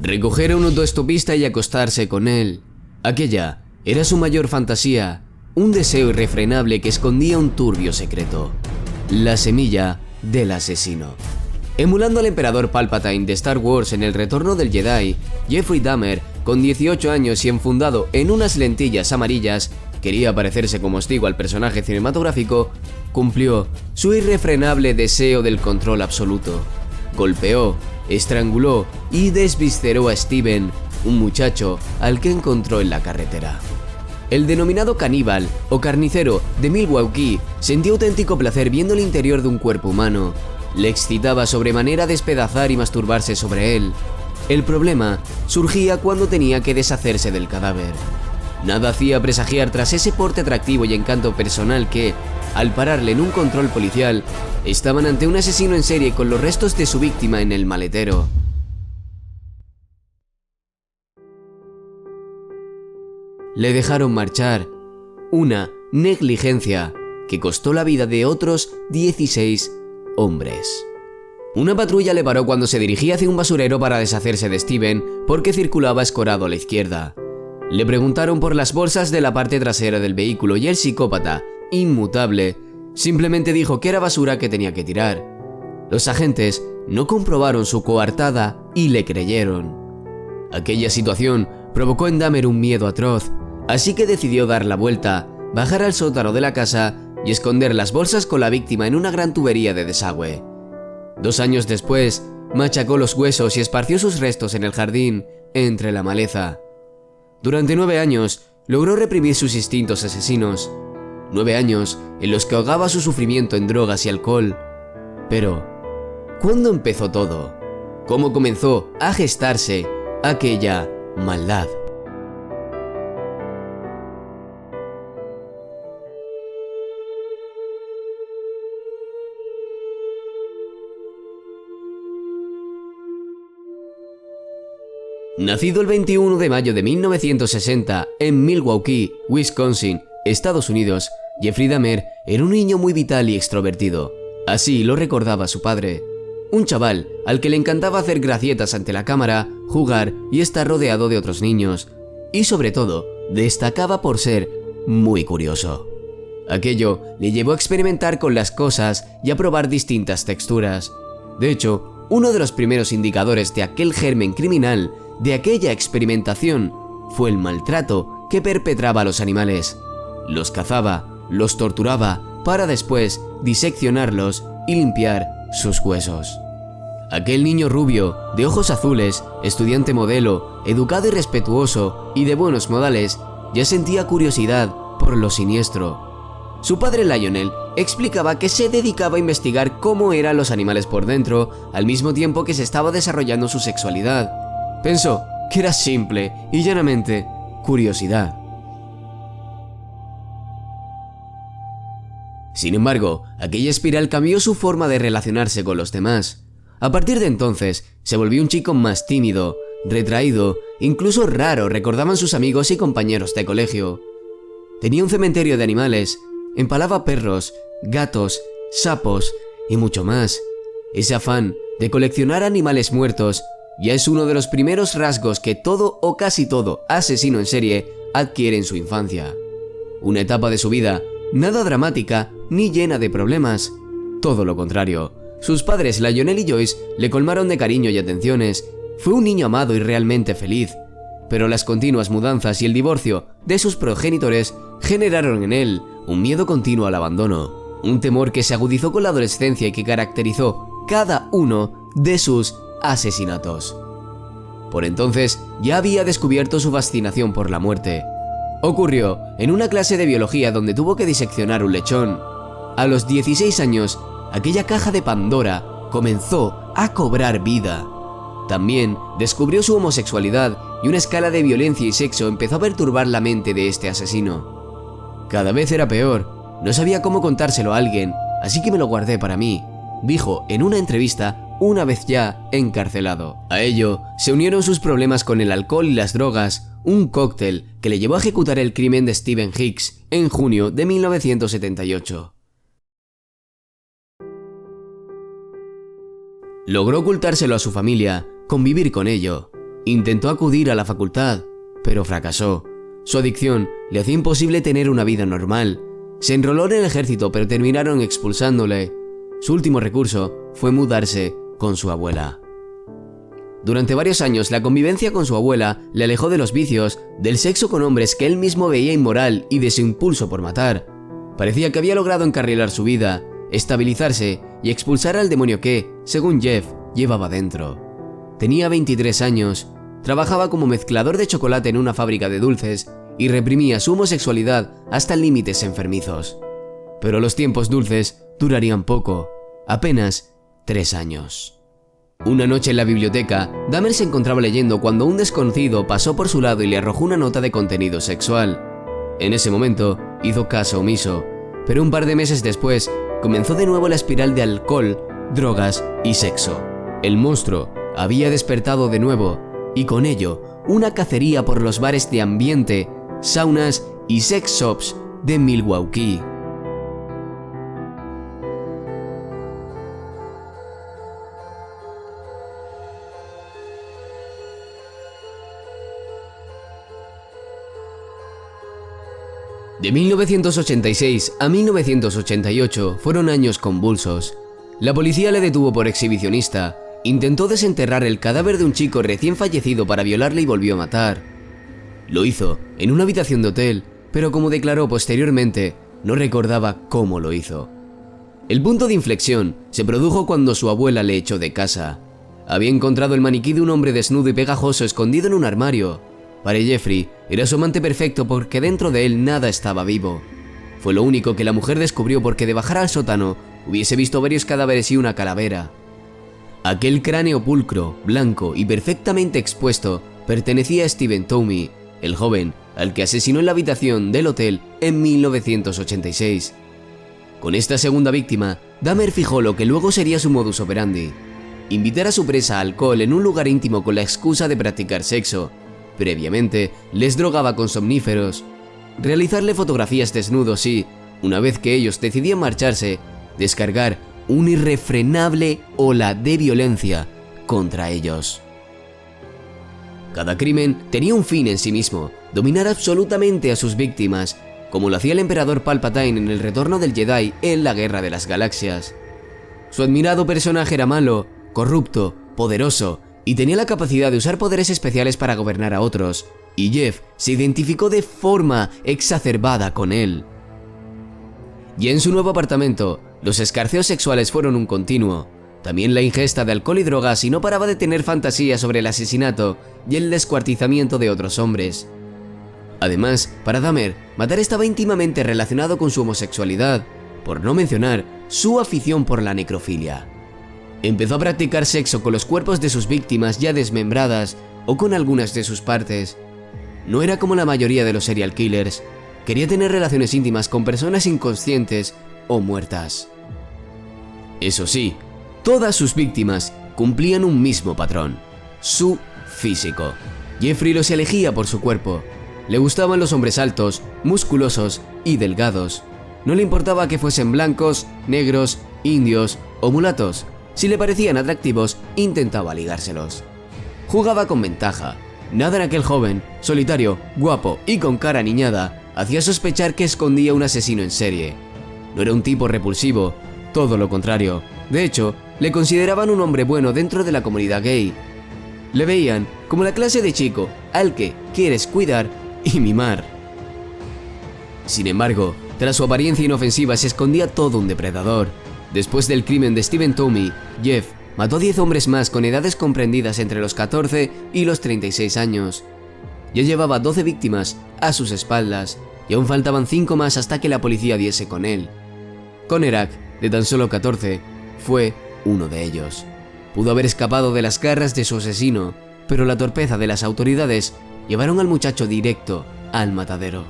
Recoger a un autoestopista y acostarse con él. Aquella era su mayor fantasía, un deseo irrefrenable que escondía un turbio secreto. La semilla del asesino. Emulando al emperador Palpatine de Star Wars en El Retorno del Jedi, Jeffrey Dahmer, con 18 años y enfundado en unas lentillas amarillas, quería parecerse como hostigo al personaje cinematográfico, cumplió su irrefrenable deseo del control absoluto. Golpeó, estranguló y desvisceró a Steven, un muchacho al que encontró en la carretera. El denominado caníbal o carnicero de Milwaukee sentía auténtico placer viendo el interior de un cuerpo humano. Le excitaba sobremanera despedazar y masturbarse sobre él. El problema surgía cuando tenía que deshacerse del cadáver. Nada hacía presagiar tras ese porte atractivo y encanto personal que, al pararle en un control policial, estaban ante un asesino en serie con los restos de su víctima en el maletero. Le dejaron marchar. Una negligencia que costó la vida de otros 16 hombres. Una patrulla le paró cuando se dirigía hacia un basurero para deshacerse de Steven porque circulaba escorado a la izquierda. Le preguntaron por las bolsas de la parte trasera del vehículo y el psicópata, inmutable, simplemente dijo que era basura que tenía que tirar. Los agentes no comprobaron su coartada y le creyeron. Aquella situación provocó en Dahmer un miedo atroz, así que decidió dar la vuelta, bajar al sótano de la casa y esconder las bolsas con la víctima en una gran tubería de desagüe. 2 años después, machacó los huesos y esparció sus restos en el jardín, entre la maleza. Durante 9 años, logró reprimir sus instintos asesinos. 9 años en los que ahogaba su sufrimiento en drogas y alcohol. Pero, ¿cuándo empezó todo? ¿Cómo comenzó a gestarse aquella maldad? Nacido el 21 de mayo de 1960 en Milwaukee, Wisconsin, Estados Unidos, Jeffrey Dahmer era un niño muy vital y extrovertido. Así lo recordaba su padre. Un chaval al que le encantaba hacer gracietas ante la cámara, jugar y estar rodeado de otros niños. Y sobre todo, destacaba por ser muy curioso. Aquello le llevó a experimentar con las cosas y a probar distintas texturas. De hecho, uno de los primeros indicadores de aquel germen criminal, de aquella experimentación, fue el maltrato que perpetraba a los animales. Los cazaba, los torturaba, para después diseccionarlos y limpiar sus huesos. Aquel niño rubio, de ojos azules, estudiante modelo, educado y respetuoso y de buenos modales, ya sentía curiosidad por lo siniestro. Su padre Lionel explicaba que se dedicaba a investigar cómo eran los animales por dentro, al mismo tiempo que se estaba desarrollando su sexualidad. Pensó que era simple y llanamente curiosidad. Sin embargo, aquella espiral cambió su forma de relacionarse con los demás. A partir de entonces, se volvió un chico más tímido, retraído, incluso raro, recordaban sus amigos y compañeros de colegio. Tenía un cementerio de animales, empalaba perros, gatos, sapos y mucho más. Ese afán de coleccionar animales muertos ya es uno de los primeros rasgos que todo o casi todo asesino en serie adquiere en su infancia. Una etapa de su vida nada dramática ni llena de problemas. Todo lo contrario. Sus padres, Lionel y Joyce, le colmaron de cariño y atenciones. Fue un niño amado y realmente feliz. Pero las continuas mudanzas y el divorcio de sus progenitores generaron en él un miedo continuo al abandono. Un temor que se agudizó con la adolescencia y que caracterizó cada uno de sus asesinatos. Por entonces ya había descubierto su fascinación por la muerte. Ocurrió en una clase de biología donde tuvo que diseccionar un lechón. A los 16 años, aquella caja de Pandora comenzó a cobrar vida. También descubrió su homosexualidad y una escala de violencia y sexo empezó a perturbar la mente de este asesino. Cada vez era peor, no sabía cómo contárselo a alguien, así que me lo guardé para mí, dijo en una entrevista una vez ya encarcelado. A ello se unieron sus problemas con el alcohol y las drogas, un cóctel que le llevó a ejecutar el crimen de Stephen Hicks en junio de 1978. Logró ocultárselo a su familia, convivir con ello. Intentó acudir a la facultad, pero fracasó. Su adicción le hacía imposible tener una vida normal. Se enroló en el ejército, pero terminaron expulsándole. Su último recurso fue mudarse con su abuela. Durante varios años, la convivencia con su abuela le alejó de los vicios, del sexo con hombres que él mismo veía inmoral y de su impulso por matar. Parecía que había logrado encarrilar su vida, estabilizarse y expulsar al demonio que, según Jeff, llevaba dentro. Tenía 23 años, trabajaba como mezclador de chocolate en una fábrica de dulces y reprimía su homosexualidad hasta límites enfermizos. Pero los tiempos dulces durarían poco, apenas 3 años. Una noche en la biblioteca, Dahmer se encontraba leyendo cuando un desconocido pasó por su lado y le arrojó una nota de contenido sexual. En ese momento, hizo caso omiso, pero un par de meses después, comenzó de nuevo la espiral de alcohol, drogas y sexo. El monstruo había despertado de nuevo, y con ello, una cacería por los bares de ambiente, saunas y sex shops de Milwaukee. De 1986 a 1988 fueron años convulsos. La policía le detuvo por exhibicionista, intentó desenterrar el cadáver de un chico recién fallecido para violarle y volvió a matar. Lo hizo en una habitación de hotel, pero como declaró posteriormente, no recordaba cómo lo hizo. El punto de inflexión se produjo cuando su abuela le echó de casa. Había encontrado el maniquí de un hombre desnudo y pegajoso escondido en un armario. Para Jeffrey, era su amante perfecto porque dentro de él nada estaba vivo. Fue lo único que la mujer descubrió porque de bajar al sótano hubiese visto varios cadáveres y una calavera. Aquel cráneo pulcro, blanco y perfectamente expuesto pertenecía a Stephen Toomey, el joven al que asesinó en la habitación del hotel en 1986. Con esta segunda víctima, Dahmer fijó lo que luego sería su modus operandi: invitar a su presa a alcohol en un lugar íntimo con la excusa de practicar sexo. Previamente, les drogaba con somníferos, realizarle fotografías desnudos y, una vez que ellos decidían marcharse, descargar una irrefrenable ola de violencia contra ellos. Cada crimen tenía un fin en sí mismo: dominar absolutamente a sus víctimas, como lo hacía el emperador Palpatine en El Retorno del Jedi en la Guerra de las Galaxias. Su admirado personaje era malo, corrupto, poderoso, y tenía la capacidad de usar poderes especiales para gobernar a otros, y Jeff se identificó de forma exacerbada con él. Y en su nuevo apartamento, los escarceos sexuales fueron un continuo, también la ingesta de alcohol y drogas, y no paraba de tener fantasías sobre el asesinato y el descuartizamiento de otros hombres. Además, para Dahmer, matar estaba íntimamente relacionado con su homosexualidad, por no mencionar su afición por la necrofilia. Empezó a practicar sexo con los cuerpos de sus víctimas ya desmembradas o con algunas de sus partes. No era como la mayoría de los serial killers, quería tener relaciones íntimas con personas inconscientes o muertas. Eso sí, todas sus víctimas cumplían un mismo patrón: su físico. Jeffrey los elegía por su cuerpo. Le gustaban los hombres altos, musculosos y delgados. No le importaba que fuesen blancos, negros, indios o mulatos. Si le parecían atractivos, intentaba ligárselos. Jugaba con ventaja. Nada en aquel joven, solitario, guapo y con cara aniñada, hacía sospechar que escondía un asesino en serie. No era un tipo repulsivo, todo lo contrario. De hecho, le consideraban un hombre bueno dentro de la comunidad gay. Le veían como la clase de chico al que quieres cuidar y mimar. Sin embargo, tras su apariencia inofensiva se escondía todo un depredador. Después del crimen de Stephen Toomey, Jeff mató a 10 hombres más con edades comprendidas entre los 14 y los 36 años. Ya llevaba 12 víctimas a sus espaldas y aún faltaban 5 más hasta que la policía diese con él. Conerak, de tan solo 14, fue uno de ellos. Pudo haber escapado de las garras de su asesino, pero la torpeza de las autoridades llevaron al muchacho directo al matadero.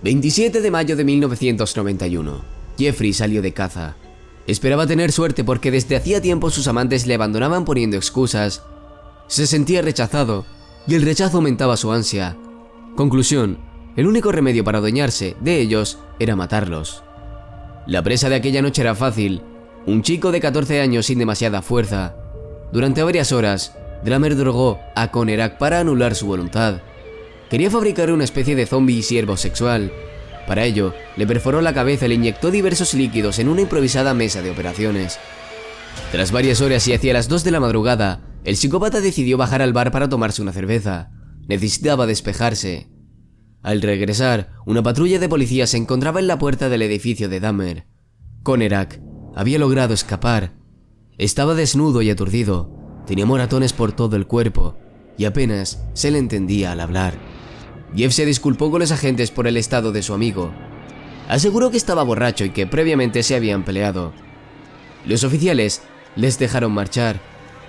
...27 de mayo de 1991... Jeffrey salió de caza. Esperaba tener suerte porque desde hacía tiempo sus amantes le abandonaban poniendo excusas. Se sentía rechazado, y el rechazo aumentaba su ansia. Conclusión: el único remedio para adueñarse de ellos era matarlos. La presa de aquella noche era fácil: un chico de 14 años sin demasiada fuerza. Durante varias horas, Dahmer drogó a Conerak para anular su voluntad. Quería fabricar una especie de zombie y siervo sexual. Para ello, le perforó la cabeza y le inyectó diversos líquidos en una improvisada mesa de operaciones. Tras varias horas y hacia las 2 de la madrugada, el psicópata decidió bajar al bar para tomarse una cerveza. Necesitaba despejarse. Al regresar, una patrulla de policía se encontraba en la puerta del edificio de Dahmer. Conerak había logrado escapar. Estaba desnudo y aturdido, tenía moratones por todo el cuerpo y apenas se le entendía al hablar. Jeff se disculpó con los agentes por el estado de su amigo. Aseguró que estaba borracho y que previamente se habían peleado. Los oficiales les dejaron marchar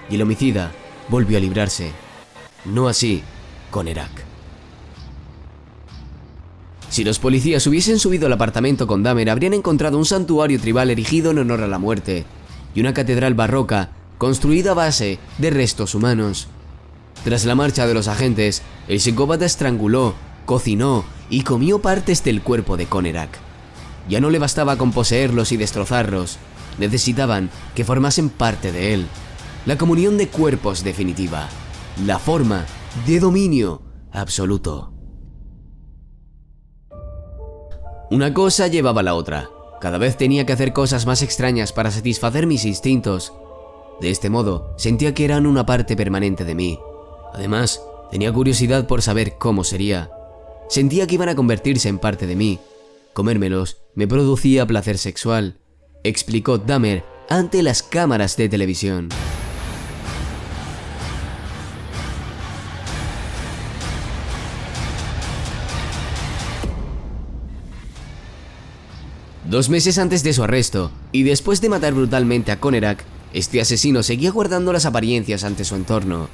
y el homicida volvió a librarse. No así Conerak. Si los policías hubiesen subido al apartamento con Dahmer, habrían encontrado un santuario tribal erigido en honor a la muerte y una catedral barroca construida a base de restos humanos. Tras la marcha de los agentes, el psicópata estranguló, cocinó y comió partes del cuerpo de Conerak. Ya no le bastaba con poseerlos y destrozarlos, necesitaban que formasen parte de él. La comunión de cuerpos definitiva, la forma de dominio absoluto. Una cosa llevaba a la otra. Cada vez tenía que hacer cosas más extrañas para satisfacer mis instintos. De este modo, sentía que eran una parte permanente de mí. Además, tenía curiosidad por saber cómo sería. Sentía que iban a convertirse en parte de mí. Comérmelos me producía placer sexual, explicó Dahmer ante las cámaras de televisión. Dos meses antes de su arresto, y después de matar brutalmente a Conerak, este asesino seguía guardando las apariencias ante su entorno.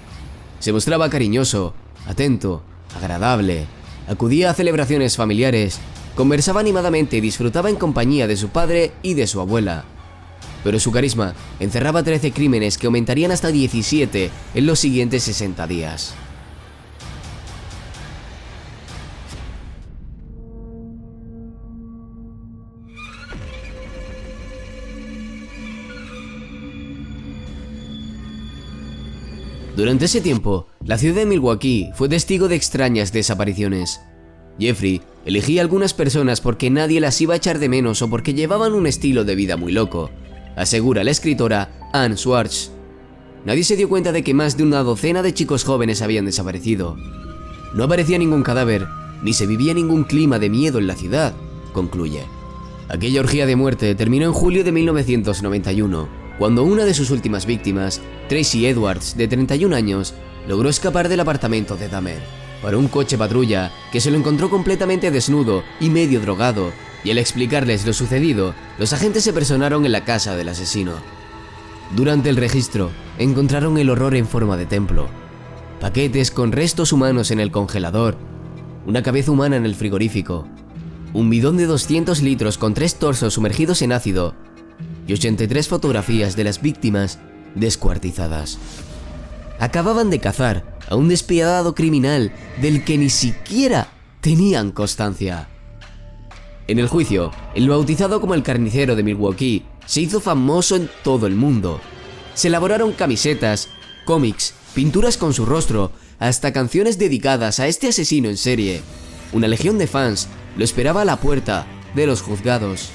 Se mostraba cariñoso, atento, agradable, acudía a celebraciones familiares, conversaba animadamente y disfrutaba en compañía de su padre y de su abuela. Pero su carisma encerraba 13 crímenes que aumentarían hasta 17 en los siguientes 60 días. Durante ese tiempo, la ciudad de Milwaukee fue testigo de extrañas desapariciones. Jeffrey elegía a algunas personas porque nadie las iba a echar de menos o porque llevaban un estilo de vida muy loco, asegura la escritora Anne Swartz. Nadie se dio cuenta de que más de una docena de chicos jóvenes habían desaparecido. No aparecía ningún cadáver, ni se vivía ningún clima de miedo en la ciudad, concluye. Aquella orgía de muerte terminó en julio de 1991. Cuando una de sus últimas víctimas, Tracy Edwards, de 31 años, logró escapar del apartamento de Dahmer. Paró un coche patrulla que se lo encontró completamente desnudo y medio drogado, y al explicarles lo sucedido, los agentes se personaron en la casa del asesino. Durante el registro, encontraron el horror en forma de templo. Paquetes con restos humanos en el congelador, una cabeza humana en el frigorífico, un bidón de 200 litros con 3 torsos sumergidos en ácido, y 83 fotografías de las víctimas descuartizadas. Acababan de cazar a un despiadado criminal del que ni siquiera tenían constancia. En el juicio, el bautizado como el carnicero de Milwaukee se hizo famoso en todo el mundo. Se elaboraron camisetas, cómics, pinturas con su rostro, hasta canciones dedicadas a este asesino en serie. Una legión de fans lo esperaba a la puerta de los juzgados.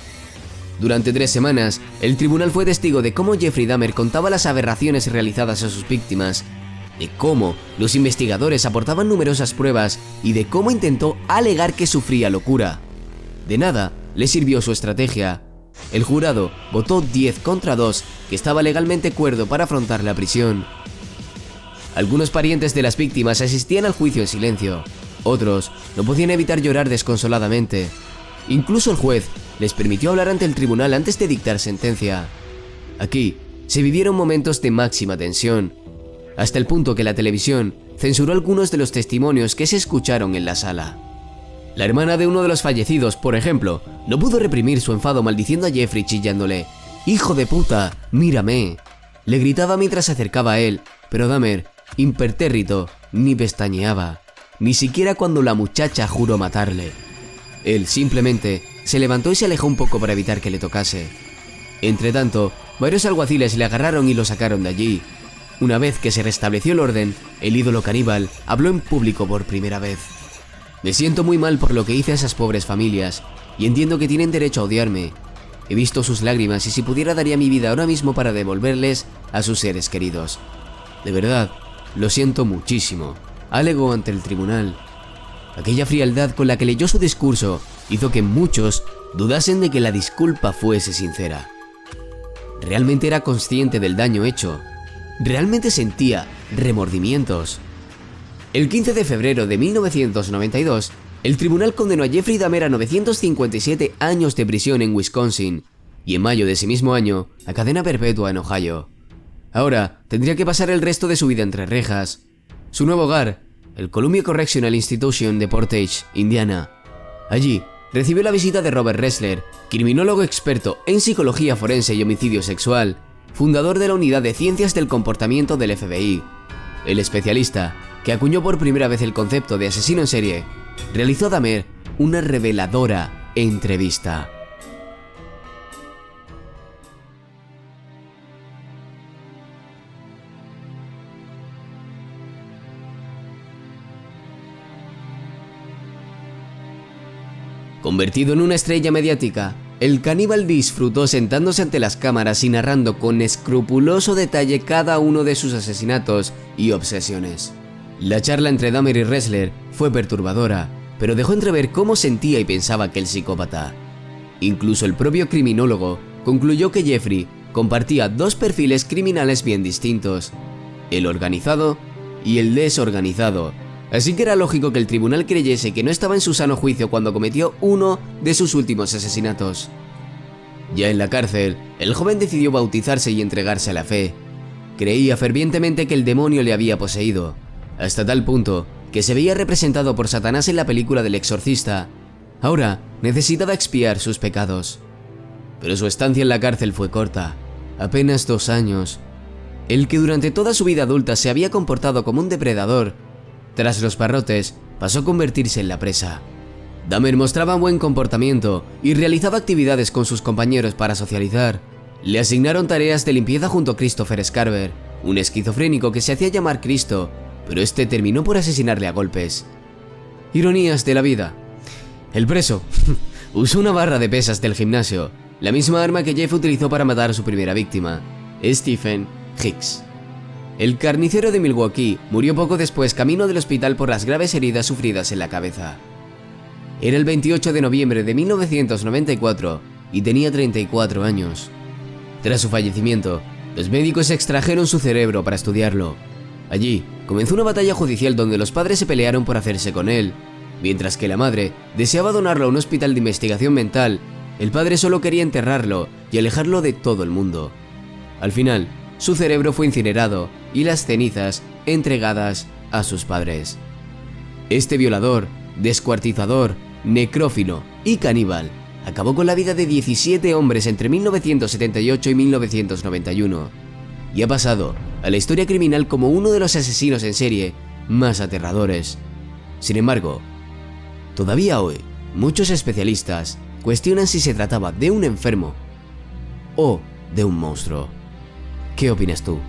Durante 3 semanas, el tribunal fue testigo de cómo Jeffrey Dahmer contaba las aberraciones realizadas a sus víctimas, de cómo los investigadores aportaban numerosas pruebas y de cómo intentó alegar que sufría locura. De nada le sirvió su estrategia. El jurado votó 10 contra 2, que estaba legalmente cuerdo para afrontar la prisión. Algunos parientes de las víctimas asistían al juicio en silencio, otros no podían evitar llorar desconsoladamente. Incluso el juez les permitió hablar ante el tribunal antes de dictar sentencia. Aquí se vivieron momentos de máxima tensión, hasta el punto que la televisión censuró algunos de los testimonios que se escucharon en la sala. La hermana de uno de los fallecidos, por ejemplo, no pudo reprimir su enfado maldiciendo a Jeffrey chillándole: «¡Hijo de puta, mírame!». Le gritaba mientras se acercaba a él, pero Dahmer, impertérrito, ni pestañeaba. ni siquiera cuando la muchacha juró matarle. Él simplemente se levantó y se alejó un poco para evitar que le tocase. Entretanto, varios alguaciles le agarraron y lo sacaron de allí. Una vez que se restableció el orden, el ídolo caníbal habló en público por primera vez. Me siento muy mal por lo que hice a esas pobres familias, y entiendo que tienen derecho a odiarme. He visto sus lágrimas y si pudiera daría mi vida ahora mismo para devolverles a sus seres queridos. De verdad, lo siento muchísimo, alegó ante el tribunal. Aquella frialdad con la que leyó su discurso hizo que muchos dudasen de que la disculpa fuese sincera. Realmente era consciente del daño hecho. Realmente sentía remordimientos. El 15 de febrero de 1992, el tribunal condenó a Jeffrey Dahmer a 957 años de prisión en Wisconsin y en mayo de ese mismo año a cadena perpetua en Ohio. Ahora tendría que pasar el resto de su vida entre rejas. Su nuevo hogar, el Columbia Correctional Institution de Portage, Indiana. Allí recibió la visita de Robert Ressler, criminólogo experto en psicología forense y homicidio sexual, fundador de la Unidad de Ciencias del Comportamiento del FBI. El especialista, que acuñó por primera vez el concepto de asesino en serie, realizó a Dahmer una reveladora entrevista. Convertido en una estrella mediática, el caníbal disfrutó sentándose ante las cámaras y narrando con escrupuloso detalle cada uno de sus asesinatos y obsesiones. La charla entre Dahmer y Ressler fue perturbadora, pero dejó entrever cómo sentía y pensaba aquel psicópata. Incluso el propio criminólogo concluyó que Jeffrey compartía dos perfiles criminales bien distintos, el organizado y el desorganizado, así que era lógico que el tribunal creyese que no estaba en su sano juicio cuando cometió uno de sus últimos asesinatos. Ya en la cárcel, el joven decidió bautizarse y entregarse a la fe. Creía fervientemente que el demonio le había poseído, hasta tal punto que se veía representado por Satanás en la película del exorcista. Ahora necesitaba expiar sus pecados. Pero su estancia en la cárcel fue corta, apenas 2 años. El que durante toda su vida adulta se había comportado como un depredador, tras los barrotes pasó a convertirse en la presa. Dahmer mostraba buen comportamiento y realizaba actividades con sus compañeros para socializar. Le asignaron tareas de limpieza junto a Christopher Scarver, un esquizofrénico que se hacía llamar Cristo, pero este terminó por asesinarle a golpes. Ironías de la vida. El preso usó una barra de pesas del gimnasio, la misma arma que Jeff utilizó para matar a su primera víctima, Stephen Hicks. El carnicero de Milwaukee murió poco después camino del hospital por las graves heridas sufridas en la cabeza. Era el 28 de noviembre de 1994 y tenía 34 años. Tras su fallecimiento, los médicos extrajeron su cerebro para estudiarlo. Allí comenzó una batalla judicial donde los padres se pelearon por hacerse con él. Mientras que la madre deseaba donarlo a un hospital de investigación mental, el padre solo quería enterrarlo y alejarlo de todo el mundo. Al final, su cerebro fue incinerado y las cenizas entregadas a sus padres. Este violador, descuartizador, necrófilo y caníbal acabó con la vida de 17 hombres entre 1978 y 1991 y ha pasado a la historia criminal como uno de los asesinos en serie más aterradores. Sin embargo, todavía hoy, muchos especialistas cuestionan si se trataba de un enfermo o de un monstruo. ¿Qué opinas tú?